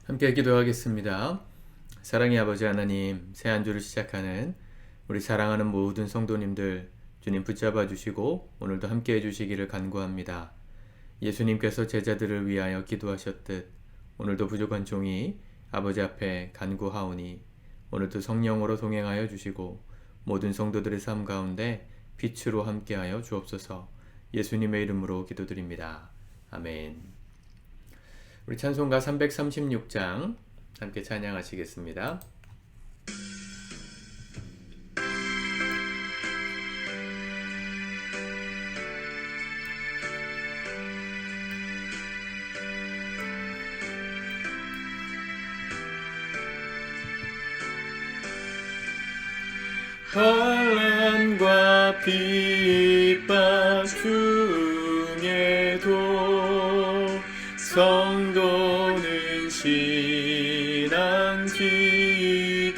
함께 기도하겠습니다. 사랑의 아버지 하나님, 새 한 주를 시작하는 우리 사랑하는 모든 성도님들 주님 붙잡아 주시고 오늘도 함께 해주시기를 간구합니다. 예수님께서 제자들을 위하여 기도하셨듯 오늘도 부족한 종이 아버지 앞에 간구하오니 오늘도 성령으로 동행하여 주시고 모든 성도들의 삶 가운데 빛으로 함께하여 주옵소서. 예수님의 이름으로 기도드립니다. 아멘. 우리 찬송가 336장 함께 찬양하시겠습니다. 환난과 핍박 중에도 성도는 신앙 지켰네.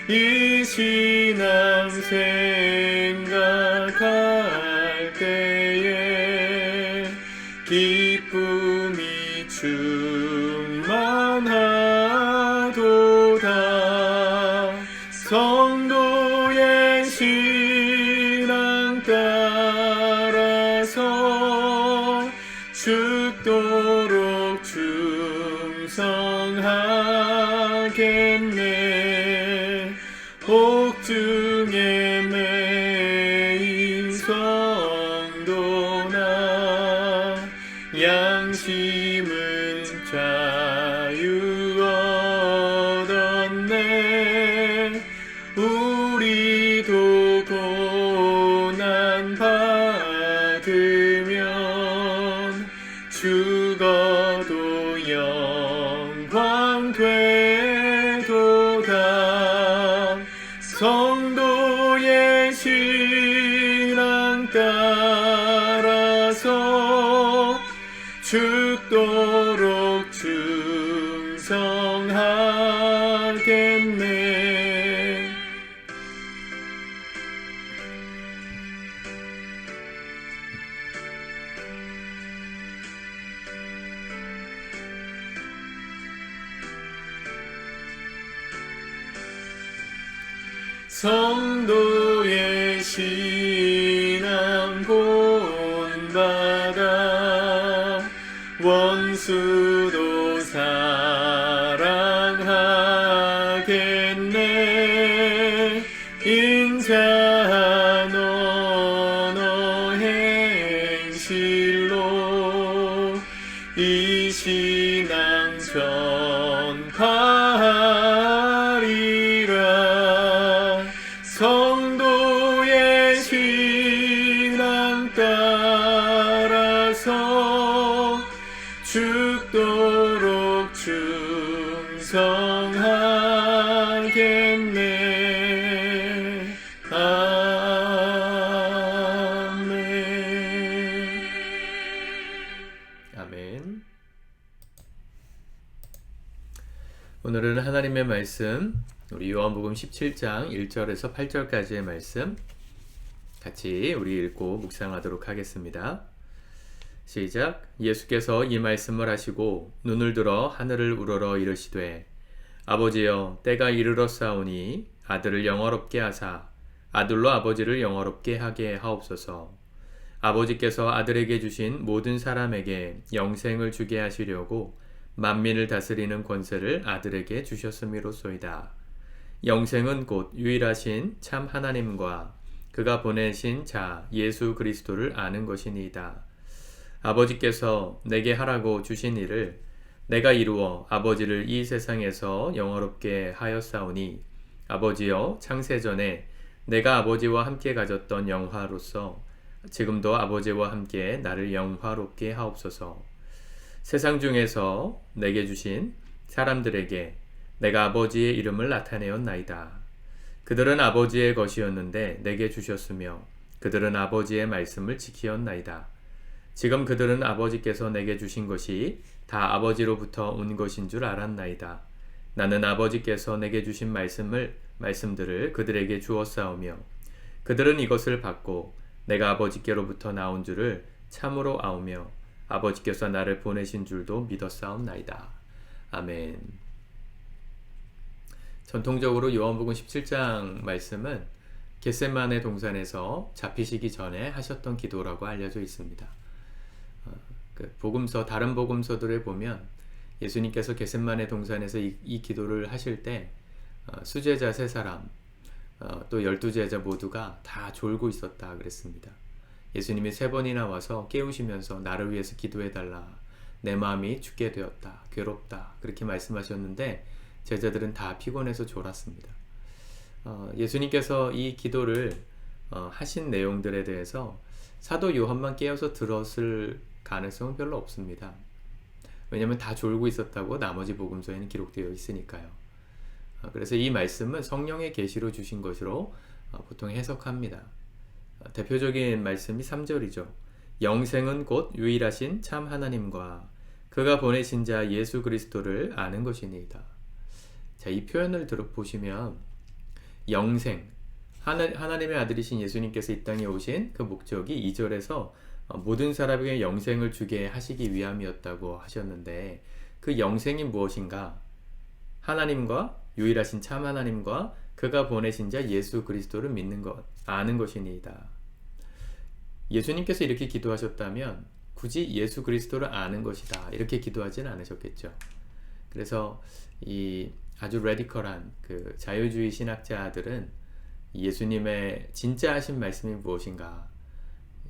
이 신앙 생각할 때에 기쁨이 충만하도다. 성도의 신앙 따라서 죽도록 충성하겠네. 옥중에 매인 성도나 양심은 자유 얻었네. 우리도 고난 받으면 죽어도 영광 되도다. 성도의 신앙 따라서 죽도록 충성하겠네. 성도의 신앙 본받아 원수도 사랑하겠네. 인자한 언어 행실로 이 신앙 전파하리라. 성도의 신앙 따라서 죽도록 충성하겠네. 아멘. 아멘. 오늘은 하나님의 말씀, 우리 요한복음 17장 1절에서 8절까지의 말씀 같이 우리 읽고 묵상하도록 하겠습니다. 시작. 예수께서 이 말씀을 하시고 눈을 들어 하늘을 우러러 이르시되 아버지여 때가 이르렀사오니 아들을 영화롭게 하사 아들로 아버지를 영화롭게 하게 하옵소서. 아버지께서 아들에게 주신 모든 사람에게 영생을 주게 하시려고 만민을 다스리는 권세를 아들에게 주셨음이로소이다. 영생은 곧 유일하신 참 하나님과 그가 보내신 자 예수 그리스도를 아는 것이니이다. 아버지께서 내게 하라고 주신 일을 내가 이루어 아버지를 이 세상에서 영화롭게 하였사오니 아버지여 창세전에 내가 아버지와 함께 가졌던 영화로서 지금도 아버지와 함께 나를 영화롭게 하옵소서. 세상 중에서 내게 주신 사람들에게 내가 아버지의 이름을 나타내었나이다. 그들은 아버지의 것이었는데 내게 주셨으며 그들은 아버지의 말씀을 지키었나이다. 지금 그들은 아버지께서 내게 주신 것이 다 아버지로부터 온 것인 줄 알았나이다. 나는 아버지께서 내게 주신 말씀들을 그들에게 주었사오며 그들은 이것을 받고 내가 아버지께로부터 나온 줄을 참으로 아오며 아버지께서 나를 보내신 줄도 믿었사옵나이다. 아멘. 전통적으로 요한복음 17장 말씀은 겟세마네 동산에서 잡히시기 전에 하셨던 기도라고 알려져 있습니다. 다른 복음서들을 보면 예수님께서 겟세마네 동산에서 이 기도를 하실 때 수제자 3사람 또 12제자 모두가 다 졸고 있었다 그랬습니다. 예수님이 3번이나 와서 깨우시면서 나를 위해서 기도해달라. 내 마음이 죽게 되었다. 괴롭다. 그렇게 말씀하셨는데 제자들은 다 피곤해서 졸았습니다. 예수님께서 이 기도를 하신 내용들에 대해서 사도 요한만 깨어서 들었을 가능성은 별로 없습니다. 왜냐하면 다 졸고 있었다고 나머지 복음서에는 기록되어 있으니까요. 그래서 이 말씀은 성령의 계시로 주신 것으로 보통 해석합니다. 대표적인 말씀이 3절이죠. 영생은 곧 유일하신 참 하나님과 그가 보내신 자 예수 그리스도를 아는 것이니이다. 자, 이 표현을 보시면 영생, 하나님의 아들이신 예수님께서 이 땅에 오신 그 목적이 2절에서 모든 사람에게 영생을 주게 하시기 위함이었다고 하셨는데 그 영생이 무엇인가? 하나님과 유일하신 참 하나님과 그가 보내신 자 예수 그리스도를 믿는 것, 아는 것이니이다. 예수님께서 이렇게 기도하셨다면 굳이 예수 그리스도를 아는 것이다 이렇게 기도하지는 않으셨겠죠. 그래서 이 아주 레디컬한 그 자유주의 신학자들은 예수님의 진짜 하신 말씀이 무엇인가,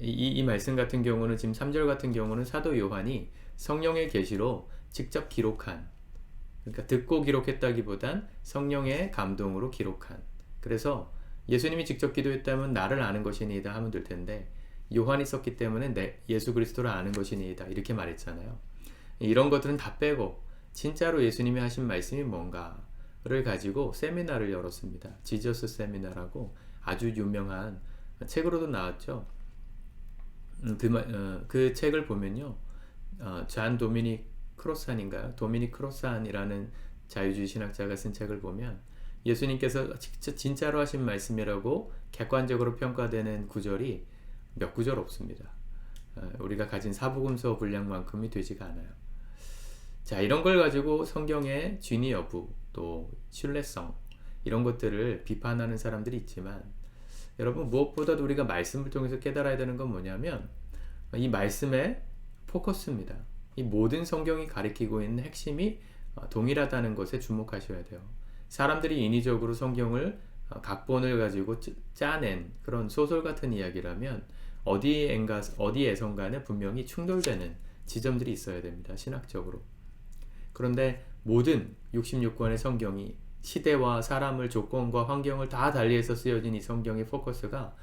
이 말씀 같은 경우는 지금 3절 같은 경우는 사도 요한이 성령의 계시로 직접 기록한, 그러니까 듣고 기록했다기보단 성령의 감동으로 기록한, 그래서 예수님이 직접 기도했다면 나를 아는 것이니이다 하면 될 텐데 요한이 썼기 때문에 예수 그리스도를 아는 것이니이다 이렇게 말했잖아요. 이런 것들은 다 빼고 진짜로 예수님이 하신 말씀이 뭔가를 가지고 세미나를 열었습니다. 지저스 세미나라고 아주 유명한 책으로도 나왔죠. 그 책을 보면요, 잔 도미닉 크로산인가요? 도미닉 크로산이라는 자유주의 신학자가 쓴 책을 보면 예수님께서 진짜로 하신 말씀이라고 객관적으로 평가되는 구절이 몇 구절 없습니다. 우리가 가진 사복음서 분량만큼이 되지가 않아요. 자, 이런 걸 가지고 성경의 진위 여부, 또 신뢰성, 이런 것들을 비판하는 사람들이 있지만 여러분, 무엇보다도 우리가 말씀을 통해서 깨달아야 되는 건 뭐냐면 이 말씀의 포커스입니다. 이 모든 성경이 가리키고 있는 핵심이 동일하다는 것에 주목하셔야 돼요. 사람들이 인위적으로 성경을 각본을 가지고 짜낸 그런 소설 같은 이야기라면 어디에선가는 분명히 충돌되는 지점들이 있어야 됩니다. 신학적으로. 그런데 모든 66권의 성경이 시대와 사람을, 조건과 환경을 다 달리해서 쓰여진 이 성경의 포커스가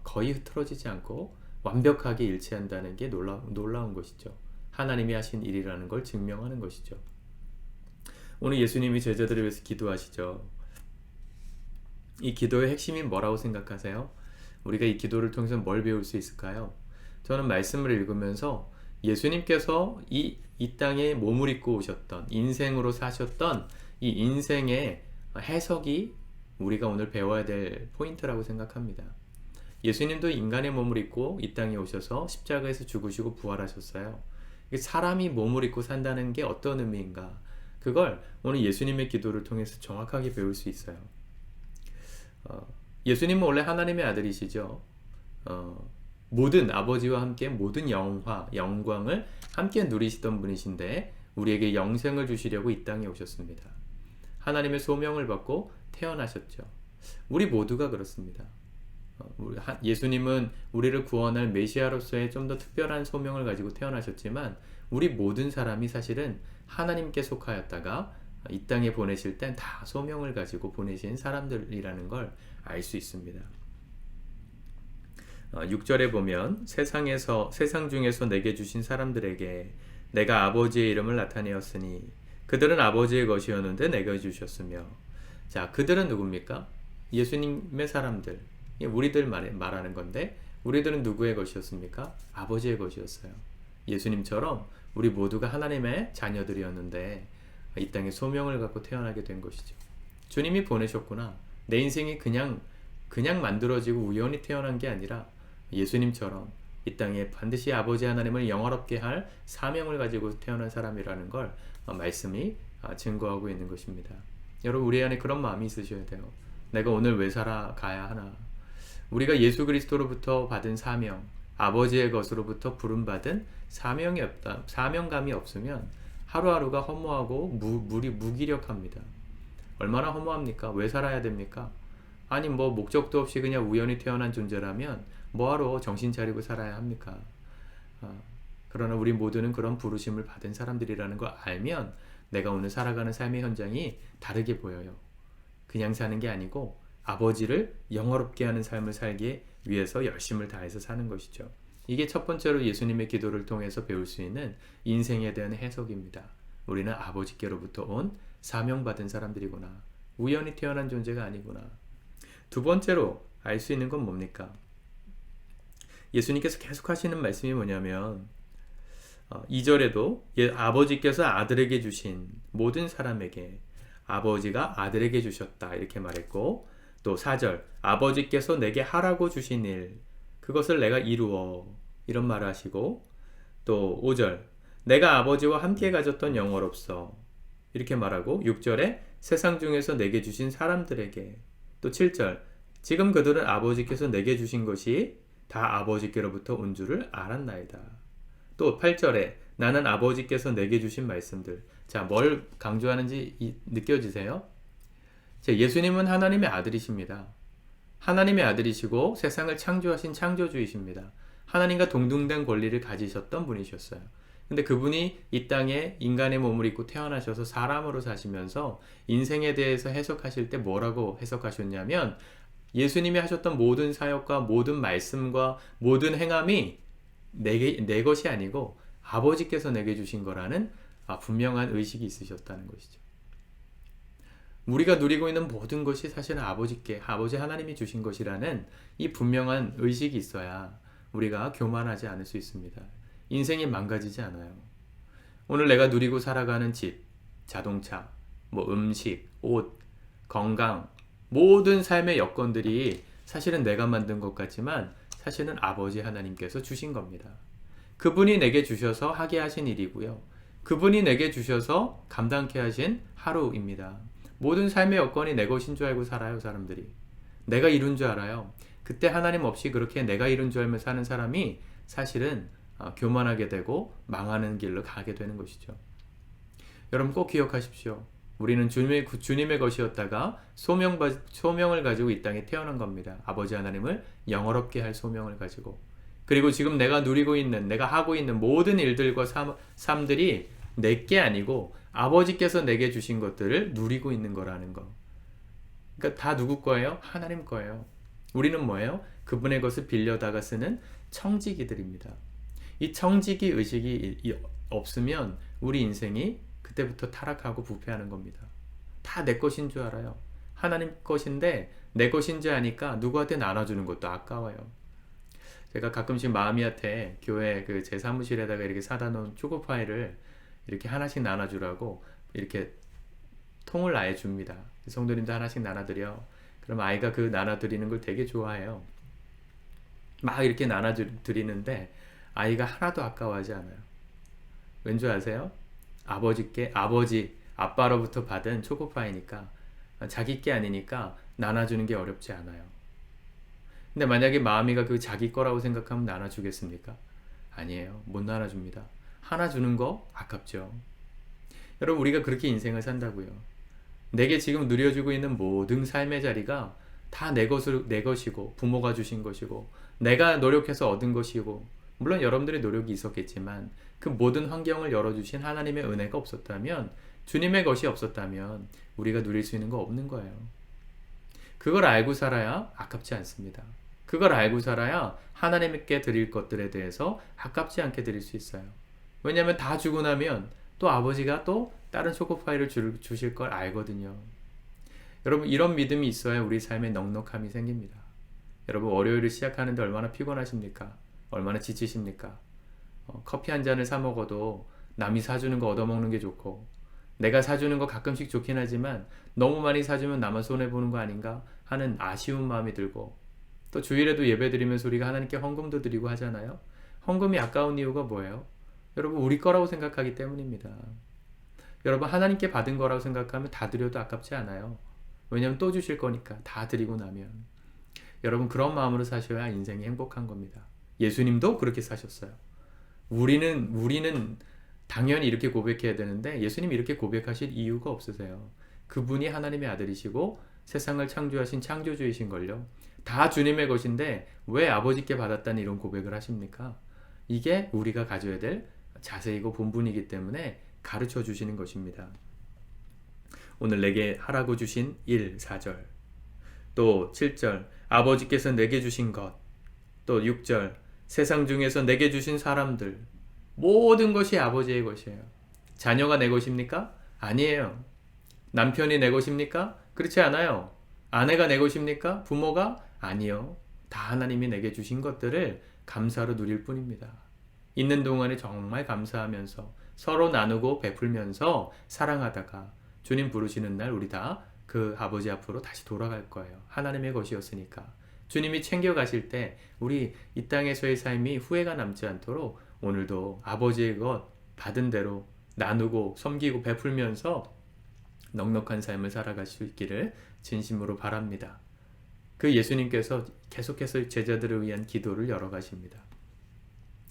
거의 흐트러지지 않고 완벽하게 일치한다는 게 놀라운 것이죠. 하나님이 하신 일이라는 걸 증명하는 것이죠. 오늘 예수님이 제자들을 위해서 기도하시죠. 이 기도의 핵심이 뭐라고 생각하세요? 우리가 이 기도를 통해서 뭘 배울 수 있을까요? 저는 말씀을 읽으면서 예수님께서 이 땅에 몸을 입고 오셨던, 인생으로 사셨던 이 인생의 해석이 우리가 오늘 배워야 될 포인트라고 생각합니다. 예수님도 인간의 몸을 입고 이 땅에 오셔서 십자가에서 죽으시고 부활하셨어요. 사람이 몸을 입고 산다는 게 어떤 의미인가? 그걸 오늘 예수님의 기도를 통해서 정확하게 배울 수 있어요. 예수님은 원래 하나님의 아들이시죠. 모든 아버지와 함께 모든 영광을 함께 누리시던 분이신데 우리에게 영생을 주시려고 이 땅에 오셨습니다. 하나님의 소명을 받고 태어나셨죠. 우리 모두가 그렇습니다. 예수님은 우리를 구원할 메시아로서의 좀 더 특별한 소명을 가지고 태어나셨지만 우리 모든 사람이 사실은 하나님께 속하였다가 이 땅에 보내실 땐 다 소명을 가지고 보내신 사람들이라는 걸 알 수 있습니다. 6절에 보면 세상 중에서 내게 주신 사람들에게 내가 아버지의 이름을 나타내었으니 그들은 아버지의 것이었는데 내가 주셨으며. 자, 그들은 누굽니까? 예수님의 사람들, 우리들 말하는 건데 우리들은 누구의 것이었습니까? 아버지의 것이었어요. 예수님처럼 우리 모두가 하나님의 자녀들이었는데 이 땅에 소명을 갖고 태어나게 된 것이죠. 주님이 보내셨구나. 내 인생이 그냥 만들어지고 우연히 태어난 게 아니라 예수님처럼 이 땅에 반드시 아버지 하나님을 영화롭게 할 사명을 가지고 태어난 사람이라는 걸 말씀이 증거하고 있는 것입니다. 여러분, 우리 안에 그런 마음이 있으셔야 돼요. 내가 오늘 왜 살아가야 하나? 우리가 예수 그리스도로부터 받은 사명, 아버지의 것으로부터 부름받은 사명이 없다, 사명감이 없으면 하루하루가 허무하고 무기력합니다. 얼마나 허무합니까? 왜 살아야 됩니까? 아니 뭐 목적도 없이 그냥 우연히 태어난 존재라면 뭐하러 정신 차리고 살아야 합니까? 그러나 우리 모두는 그런 부르심을 받은 사람들이라는 걸 알면 내가 오늘 살아가는 삶의 현장이 다르게 보여요. 그냥 사는 게 아니고 아버지를 영화롭게 하는 삶을 살기 위해서 열심을 다해서 사는 것이죠. 이게 첫 번째로 예수님의 기도를 통해서 배울 수 있는 인생에 대한 해석입니다. 우리는 아버지께로부터 온 사명받은 사람들이구나. 우연히 태어난 존재가 아니구나. 두 번째로 알 수 있는 건 뭡니까? 예수님께서 계속 하시는 말씀이 뭐냐면 2절에도 아버지께서 아들에게 주신 모든 사람에게 아버지가 아들에게 주셨다 이렇게 말했고, 또 4절 아버지께서 내게 하라고 주신 일 그것을 내가 이루어 이런 말을 하시고, 또 5절 내가 아버지와 함께 가졌던 영원없어 이렇게 말하고, 6절에 세상 중에서 내게 주신 사람들에게, 또 7절 지금 그들은 아버지께서 내게 주신 것이 다 아버지께로부터 온 줄을 알았나이다. 또 8절에 나는 아버지께서 내게 주신 말씀들. 자, 뭘 강조하는지 느껴지세요? 자, 예수님은 하나님의 아들이십니다. 하나님의 아들이시고 세상을 창조하신 창조주이십니다. 하나님과 동등된 권리를 가지셨던 분이셨어요. 근데 그분이 이 땅에 인간의 몸을 입고 태어나셔서 사람으로 사시면서 인생에 대해서 해석하실 때 뭐라고 해석하셨냐면, 예수님이 하셨던 모든 사역과 모든 말씀과 모든 행함이 내 것이 아니고 아버지께서 내게 주신 거라는 분명한 의식이 있으셨다는 것이죠. 우리가 누리고 있는 모든 것이 사실은 아버지 하나님이 주신 것이라는 이 분명한 의식이 있어야 우리가 교만하지 않을 수 있습니다. 인생이 망가지지 않아요. 오늘 내가 누리고 살아가는 집, 자동차, 음식, 옷, 건강, 모든 삶의 여건들이 사실은 내가 만든 것 같지만 사실은 아버지 하나님께서 주신 겁니다. 그분이 내게 주셔서 하게 하신 일이고요. 그분이 내게 주셔서 감당케 하신 하루입니다. 모든 삶의 여건이 내 것인 줄 알고 살아요, 사람들이. 내가 이룬 줄 알아요. 그때 하나님 없이 그렇게 내가 이룬 줄 알며 사는 사람이 사실은 교만하게 되고 망하는 길로 가게 되는 것이죠. 여러분 꼭 기억하십시오. 우리는 주님의 것이었다가 소명을 가지고 이 땅에 태어난 겁니다. 아버지 하나님을 영화롭게 할 소명을 가지고. 그리고 지금 내가 누리고 있는, 내가 하고 있는 모든 일들과 삶들이 내게 아니고 아버지께서 내게 주신 것들을 누리고 있는 거라는 거. 그러니까 다 누구 거예요? 하나님 거예요. 우리는 뭐예요? 그분의 것을 빌려다가 쓰는 청지기들입니다. 이 청지기 의식이 없으면 우리 인생이 그때부터 타락하고 부패하는 겁니다. 다 내 것인 줄 알아요. 하나님 것인데 내 것인지 아니까 누구한테 나눠주는 것도 아까워요. 제가 가끔씩 마음이한테 교회 제 사무실에다가 이렇게 사다 놓은 초코 파이를 이렇게 하나씩 나눠주라고 이렇게 통을 아예 줍니다. 성도님도 하나씩 나눠드려. 그럼 아이가 그 나눠드리는 걸 되게 좋아해요. 막 이렇게 나눠드리는데 아이가 하나도 아까워하지 않아요. 왠 줄 아세요? 아빠로부터 받은 초코파이니까 자기 게 아니니까 나눠주는 게 어렵지 않아요. 근데 만약에 마음이가 그 자기 거라고 생각하면 나눠주겠습니까? 아니에요. 못 나눠줍니다. 하나 주는 거 아깝죠. 여러분, 우리가 그렇게 인생을 산다고요. 내게 지금 누려주고 있는 모든 삶의 자리가 다 내 것이고 부모가 주신 것이고 내가 노력해서 얻은 것이고, 물론 여러분들의 노력이 있었겠지만 그 모든 환경을 열어주신 하나님의 은혜가 없었다면, 주님의 것이 없었다면 우리가 누릴 수 있는 거 없는 거예요. 그걸 알고 살아야 아깝지 않습니다. 그걸 알고 살아야 하나님께 드릴 것들에 대해서 아깝지 않게 드릴 수 있어요. 왜냐하면 다 주고 나면 또 아버지가 또 다른 초코파이를 주실 걸 알거든요. 여러분, 이런 믿음이 있어야 우리 삶에 넉넉함이 생깁니다. 여러분, 월요일을 시작하는데 얼마나 피곤하십니까? 얼마나 지치십니까? 커피 한 잔을 사 먹어도 남이 사주는 거 얻어먹는 게 좋고, 내가 사주는 거 가끔씩 좋긴 하지만 너무 많이 사주면 나만 손해보는 거 아닌가 하는 아쉬운 마음이 들고, 또 주일에도 예배 드리면서 우리가 하나님께 헌금도 드리고 하잖아요. 헌금이 아까운 이유가 뭐예요? 여러분 우리 거라고 생각하기 때문입니다. 여러분 하나님께 받은 거라고 생각하면 다 드려도 아깝지 않아요. 왜냐하면 또 주실 거니까 다 드리고 나면. 여러분 그런 마음으로 사셔야 인생이 행복한 겁니다. 예수님도 그렇게 사셨어요. 우리는 당연히 이렇게 고백해야 되는데 예수님이 이렇게 고백하실 이유가 없으세요. 그분이 하나님의 아들이시고 세상을 창조하신 창조주이신 걸요. 다 주님의 것인데 왜 아버지께 받았다는 이런 고백을 하십니까? 이게 우리가 가져야 될 자세이고 본분이기 때문에 가르쳐 주시는 것입니다. 오늘 내게 하라고 주신 1, 4절, 또 7절 아버지께서 내게 주신 것, 또 6절 세상 중에서 내게 주신 사람들, 모든 것이 아버지의 것이에요. 자녀가 내 것입니까? 아니에요. 남편이 내 것입니까? 그렇지 않아요. 아내가 내 것입니까? 부모가? 아니요. 다 하나님이 내게 주신 것들을 감사로 누릴 뿐입니다. 있는 동안에 정말 감사하면서 서로 나누고 베풀면서 사랑하다가 주님 부르시는 날 우리 다 그 아버지 앞으로 다시 돌아갈 거예요. 하나님의 것이었으니까. 주님이 챙겨가실 때 우리 이 땅에서의 삶이 후회가 남지 않도록 오늘도 아버지의 것 받은 대로 나누고 섬기고 베풀면서 넉넉한 삶을 살아갈 수 있기를 진심으로 바랍니다. 그 예수님께서 계속해서 제자들을 위한 기도를 열어가십니다.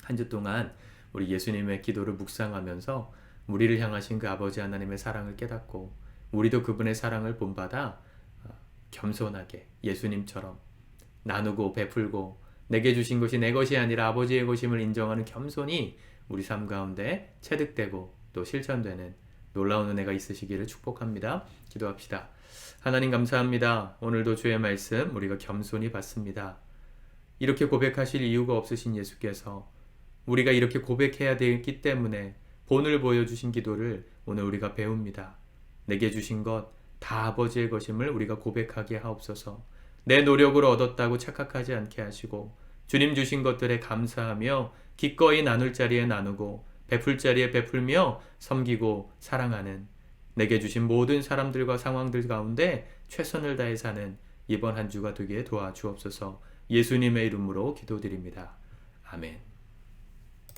한 주 동안 우리 예수님의 기도를 묵상하면서 우리를 향하신 그 아버지 하나님의 사랑을 깨닫고 우리도 그분의 사랑을 본받아 겸손하게 예수님처럼 나누고 베풀고 내게 주신 것이 내 것이 아니라 아버지의 것임을 인정하는 겸손이 우리 삶 가운데 체득되고 또 실천되는 놀라운 은혜가 있으시기를 축복합니다. 기도합시다. 하나님 감사합니다. 오늘도 주의 말씀 우리가 겸손히 받습니다. 이렇게 고백하실 이유가 없으신 예수께서 우리가 이렇게 고백해야 되기 때문에 본을 보여주신 기도를 오늘 우리가 배웁니다. 내게 주신 것 다 아버지의 것임을 우리가 고백하게 하옵소서. 내 노력으로 얻었다고 착각하지 않게 하시고 주님 주신 것들에 감사하며 기꺼이 나눌 자리에 나누고 베풀 자리에 베풀며 섬기고 사랑하는 내게 주신 모든 사람들과 상황들 가운데 최선을 다해 사는 이번 한 주가 되게 도와주옵소서. 예수님의 이름으로 기도드립니다. 아멘.